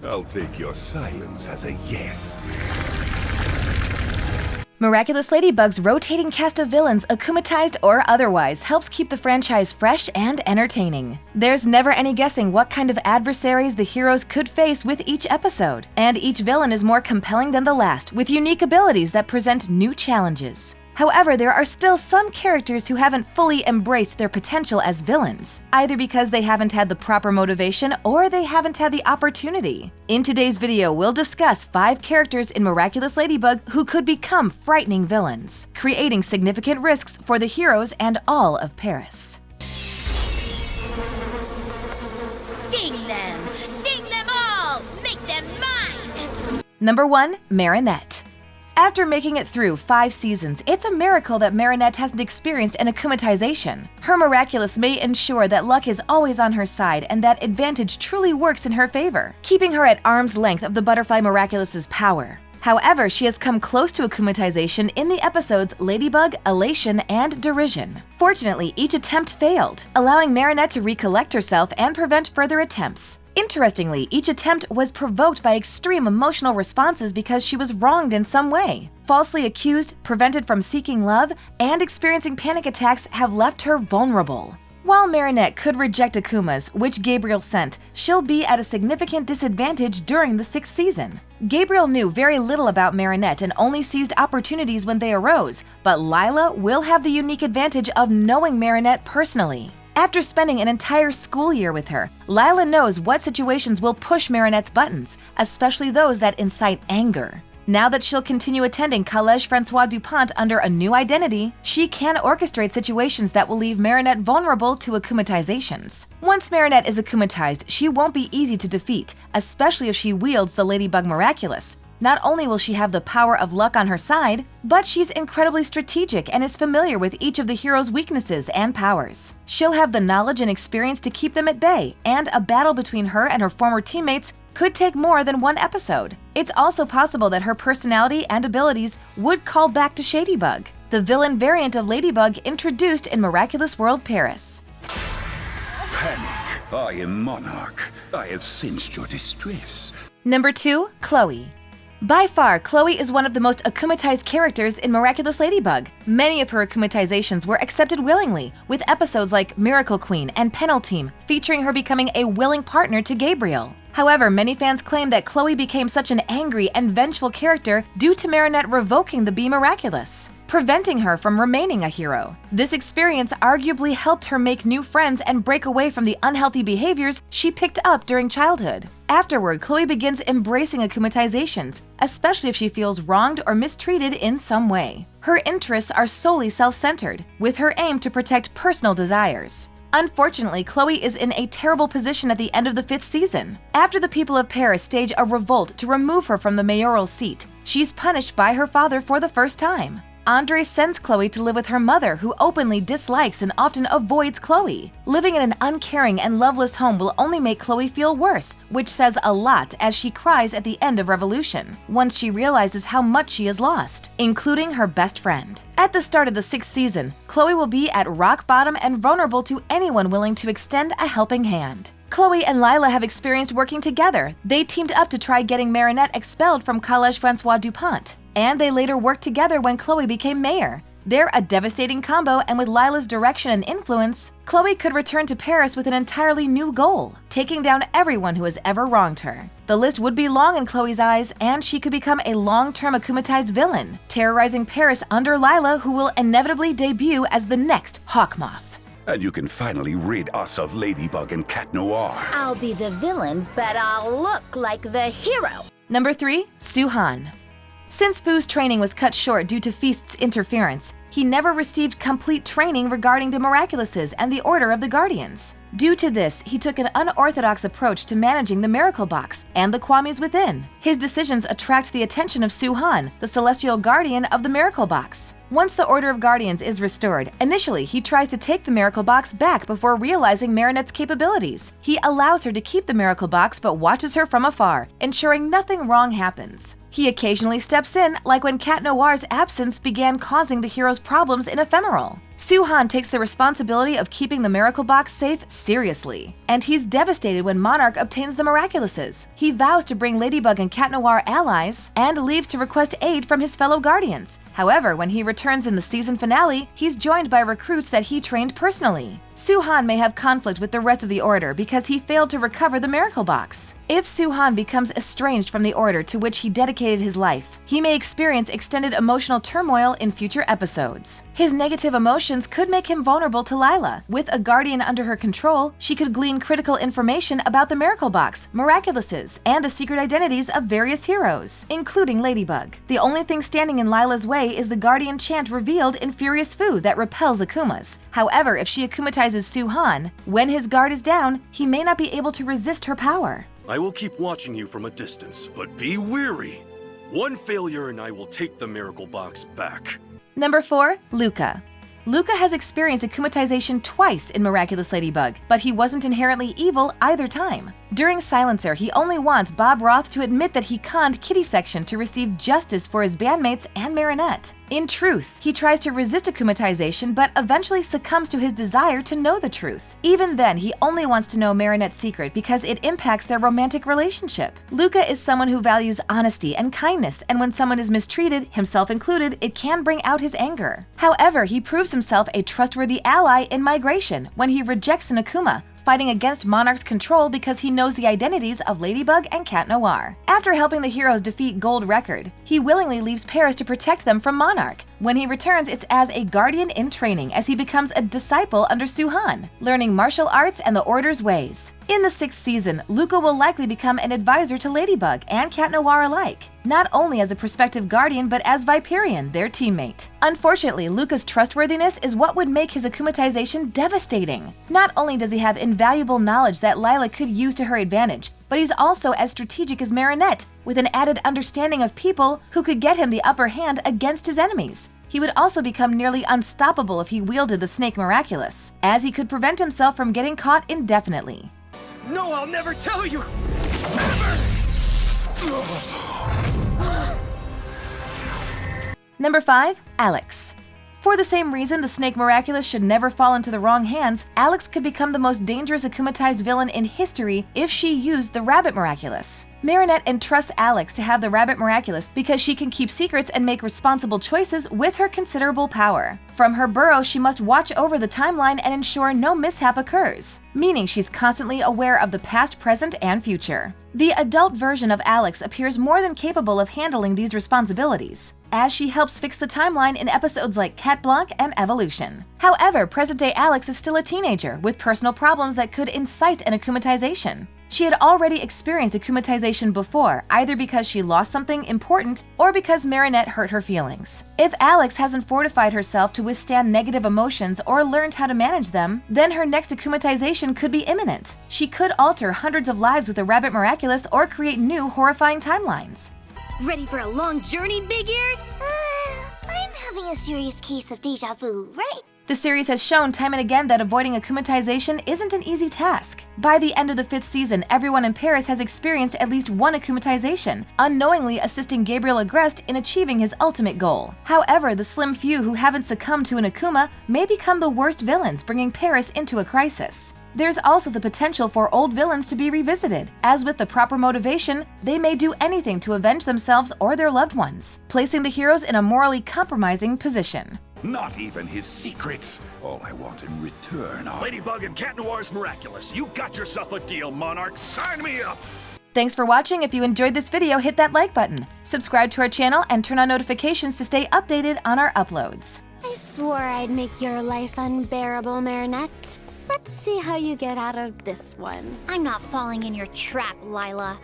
I'll take your silence as a yes. Miraculous Ladybug's rotating cast of villains, akumatized or otherwise, helps keep the franchise fresh and entertaining. There's never any guessing what kind of adversaries the heroes could face with each episode, and each villain is more compelling than the last, with unique abilities that present new challenges. However, there are still some characters who haven't fully embraced their potential as villains, either because they haven't had the proper motivation or they haven't had the opportunity. In today's video, we'll discuss 5 characters in Miraculous Ladybug who could become frightening villains, creating significant risks for the heroes and all of Paris. Sting them! Sting them all! Make them mine! Number 1. Marinette. After making it through 5 seasons, it's a miracle that Marinette hasn't experienced an akumatization. Her Miraculous may ensure that luck is always on her side and that advantage truly works in her favor, keeping her at arm's length of the Butterfly Miraculous's power. However, she has come close to akumatization in the episodes Ladybug, Elation, and Derision. Fortunately, each attempt failed, allowing Marinette to recollect herself and prevent further attempts. Interestingly, each attempt was provoked by extreme emotional responses because she was wronged in some way. Falsely accused, prevented from seeking love, and experiencing panic attacks have left her vulnerable. While Marinette could reject Akumas, which Gabriel sent, she'll be at a significant disadvantage during the 6th season. Gabriel knew very little about Marinette and only seized opportunities when they arose, but Lila will have the unique advantage of knowing Marinette personally. After spending an entire school year with her, Lila knows what situations will push Marinette's buttons, especially those that incite anger. Now that she'll continue attending Collège François Dupont under a new identity, she can orchestrate situations that will leave Marinette vulnerable to akumatizations. Once Marinette is akumatized, she won't be easy to defeat, especially if she wields the Ladybug Miraculous. Not only will she have the power of luck on her side, but she's incredibly strategic and is familiar with each of the heroes' weaknesses and powers. She'll have the knowledge and experience to keep them at bay, and a battle between her and her former teammates could take more than 1 episode. It's also possible that her personality and abilities would call back to Shadybug, the villain variant of Ladybug introduced in Miraculous World Paris. Panic! I am Monarch. I have sensed your distress. Number 2. Chloe. By far, Chloe is one of the most akumatized characters in Miraculous Ladybug. Many of her akumatizations were accepted willingly, with episodes like Miracle Queen and Penalteam featuring her becoming a willing partner to Gabriel. However, many fans claim that Chloe became such an angry and vengeful character due to Marinette revoking the Be Miraculous, preventing her from remaining a hero. This experience arguably helped her make new friends and break away from the unhealthy behaviors she picked up during childhood. Afterward, Chloe begins embracing akumatizations, especially if she feels wronged or mistreated in some way. Her interests are solely self-centered, with her aim to protect personal desires. Unfortunately, Chloe is in a terrible position at the end of the 5th season. After the people of Paris stage a revolt to remove her from the mayoral seat, she's punished by her father for the first time. Andre sends Chloe to live with her mother, who openly dislikes and often avoids Chloe. Living in an uncaring and loveless home will only make Chloe feel worse, which says a lot as she cries at the end of Revolution, once she realizes how much she has lost, including her best friend. At the start of the 6th season, Chloe will be at rock bottom and vulnerable to anyone willing to extend a helping hand. Chloe and Lila have experienced working together. They teamed up to try getting Marinette expelled from Collège François Dupont, and they later worked together when Chloe became mayor. They're a devastating combo, and with Lila's direction and influence, Chloe could return to Paris with an entirely new goal, taking down everyone who has ever wronged her. The list would be long in Chloe's eyes, and she could become a long-term akumatized villain, terrorizing Paris under Lila, who will inevitably debut as the next Hawkmoth. And you can finally rid us of Ladybug and Cat Noir. I'll be the villain, but I'll look like the hero. Number 3. Suhan. Since Fu's training was cut short due to Feast's interference, he never received complete training regarding the Miraculouses and the Order of the Guardians. Due to this, he took an unorthodox approach to managing the Miracle Box and the Kwamis within. His decisions attract the attention of Suhan, the celestial guardian of the Miracle Box. Once the Order of Guardians is restored, initially he tries to take the Miracle Box back before realizing Marinette's capabilities. He allows her to keep the Miracle Box but watches her from afar, ensuring nothing wrong happens. He occasionally steps in, like when Cat Noir's absence began causing the heroes problems in Ephemeral. Su-Han takes the responsibility of keeping the Miracle Box safe seriously, and he's devastated when Monarch obtains the Miraculouses. He vows to bring Ladybug and Cat Noir allies, and leaves to request aid from his fellow Guardians. However, when he returns in the season finale, he's joined by recruits that he trained personally. Su-Han may have conflict with the rest of the Order because he failed to recover the Miracle Box. If Su-Han becomes estranged from the Order to which he dedicated his life, he may experience extended emotional turmoil in future episodes. His negative emotions could make him vulnerable to Lila. With a Guardian under her control, she could glean critical information about the Miracle Box, Miraculouses, and the secret identities of various heroes, including Ladybug. The only thing standing in Lila's way is the Guardian chant revealed in Furious Fu that repels Akumas. However, if she akumatizes Su-Han, when his guard is down, he may not be able to resist her power. I will keep watching you from a distance, but be wary. One failure and I will take the Miracle Box back. Number 4. Luca. Luca has experienced akumatization twice in Miraculous Ladybug, but he wasn't inherently evil either time. During Silencer, he only wants Bob Roth to admit that he conned Kitty Section to receive justice for his bandmates and Marinette. In truth, he tries to resist akumatization but eventually succumbs to his desire to know the truth. Even then, he only wants to know Marinette's secret because it impacts their romantic relationship. Luca is someone who values honesty and kindness, and when someone is mistreated, himself included, it can bring out his anger. However, he proves himself a trustworthy ally in Migration when he rejects an Akuma, fighting against Monarch's control because he knows the identities of Ladybug and Cat Noir. After helping the heroes defeat Gold Record, he willingly leaves Paris to protect them from Monarch. When he returns, it's as a Guardian in training as he becomes a disciple under Su-Han, learning martial arts and the Order's ways. In the 6th season, Luca will likely become an advisor to Ladybug and Cat Noir alike, not only as a prospective Guardian but as Viperion, their teammate. Unfortunately, Luca's trustworthiness is what would make his akumatization devastating. Not only does he have invaluable knowledge that Lila could use to her advantage, but he's also as strategic as Marinette, with an added understanding of people who could get him the upper hand against his enemies. He would also become nearly unstoppable if he wielded the Snake Miraculous, as he could prevent himself from getting caught indefinitely. No, I'll never tell you! Never! Number 5. Alex. For the same reason the Snake Miraculous should never fall into the wrong hands, Alex could become the most dangerous akumatized villain in history if she used the Rabbit Miraculous. Marinette entrusts Alex to have the Rabbit Miraculous because she can keep secrets and make responsible choices with her considerable power. From her burrow, she must watch over the timeline and ensure no mishap occurs, meaning she's constantly aware of the past, present, and future. The adult version of Alex appears more than capable of handling these responsibilities, as she helps fix the timeline in episodes like Cat Blanc and Evolution. However, present-day Alex is still a teenager with personal problems that could incite an akumatization. She had already experienced akumatization before, either because she lost something important or because Marinette hurt her feelings. If Alex hasn't fortified herself to withstand negative emotions or learned how to manage them, then her next akumatization could be imminent. She could alter hundreds of lives with the Rabbit Miraculous or create new horrifying timelines. Ready for a long journey, Big Ears? I'm having a serious case of deja vu, right? The series has shown time and again that avoiding akumatization isn't an easy task. By the end of the 5th season, everyone in Paris has experienced at least one akumatization, unknowingly assisting Gabriel Agreste in achieving his ultimate goal. However, the slim few who haven't succumbed to an Akuma may become the worst villains, bringing Paris into a crisis. There's also the potential for old villains to be revisited, as with the proper motivation, they may do anything to avenge themselves or their loved ones, placing the heroes in a morally compromising position. Not even his secrets. All I want in return are... Ladybug and Cat Noir's Miraculous. You got yourself a deal, Monarch. Sign me up! Thanks for watching. If you enjoyed this video, hit that like button, subscribe to our channel, and turn on notifications to stay updated on our uploads. I swore I'd make your life unbearable, Marinette. Let's see how you get out of this one. I'm not falling in your trap, Lila.